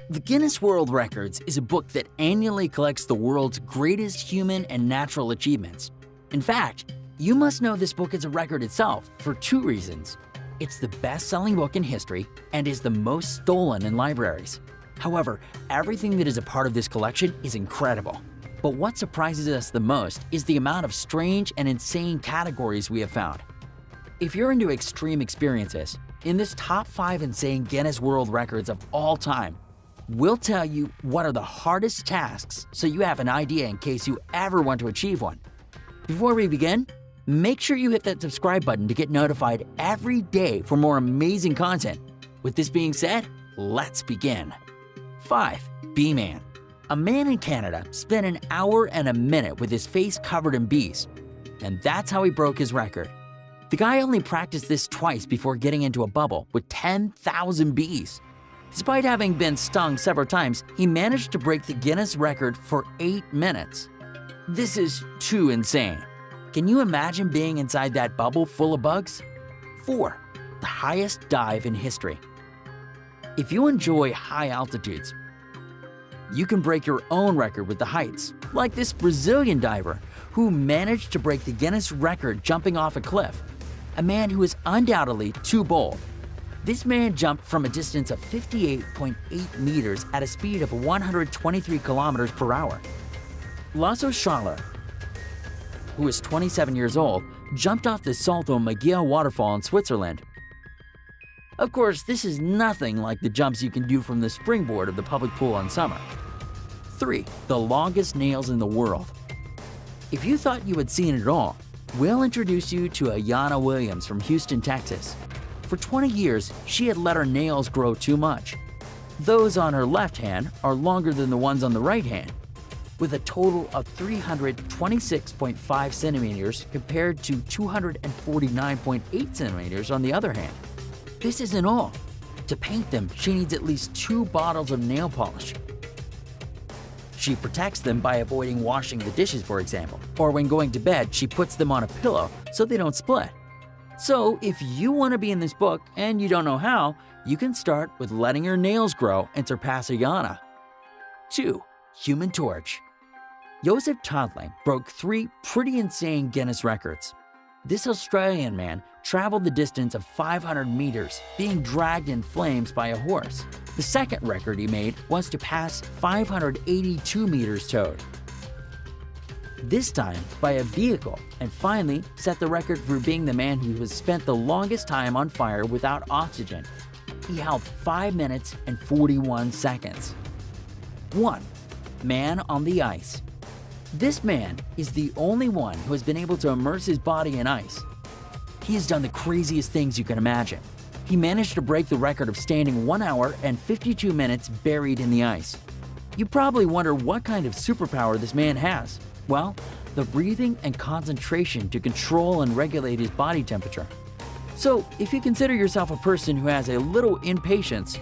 The Guinness World Records is a book that annually collects the world's greatest human and natural achievements. In fact, you must know this book is a record itself for two reasons. It's the best-selling book in history and is the most stolen in libraries. However, everything that is a part of this collection is incredible. But what surprises us the most is the amount of strange and insane categories we have found. If you're into extreme experiences, in this top 5 insane Guinness World Records of all time, we'll tell you what are the hardest tasks so you have an idea in case you ever want to achieve one. Before we begin, make sure you hit that subscribe button to get notified every day for more amazing content. With this being said, let's begin. 5. Bee-Man. A man in Canada spent an hour and a minute with his face covered in bees, and that's how he broke his record. The guy only practiced this twice before getting into a bubble with 10,000 bees. Despite having been stung several times, he managed to break the Guinness record for 8 minutes. This is too insane. Can you imagine being inside that bubble full of bugs? 4. The highest dive in history. If you enjoy high altitudes, you can break your own record with the heights, like this Brazilian diver who managed to break the Guinness record jumping off a cliff, a man who is undoubtedly too bold. This man jumped from a distance of 58.8 meters at a speed of 123 kilometers per hour. Lasso Schaller, who is 27 years old, jumped off the Salto Maggia waterfall in Switzerland. Of course, this is nothing like the jumps you can do from the springboard of the public pool in summer. 3. The longest nails in the world. If you thought you had seen it all, we'll introduce you to Ayanna Williams from Houston, Texas. For 20 years, she had let her nails grow too much. Those on her left hand are longer than the ones on the right hand, with a total of 326.5 centimeters compared to 249.8 centimeters on the other hand. This isn't all. To paint them, she needs at least 2 bottles of nail polish. She protects them by avoiding washing the dishes, for example, or when going to bed, she puts them on a pillow so they don't split. So if you want to be in this book and you don't know how, you can start with letting your nails grow and surpass Ayanna. 2. Human Torch. Joseph Todling broke 3 pretty insane Guinness records. This Australian man traveled the distance of 500 meters, being dragged in flames by a horse. The second record he made was to pass 582 meters towed, this time by a vehicle, and finally set the record for being the man who has spent the longest time on fire without oxygen. He held 5 minutes and 41 seconds. 1. Man on the ice. This man is the only one who has been able to immerse his body in ice. He has done the craziest things you can imagine. He managed to break the record of standing 1 hour and 52 minutes buried in the ice. You probably wonder what kind of superpower this man has. Well, the breathing and concentration to control and regulate his body temperature. So, if you consider yourself a person who has a little impatience,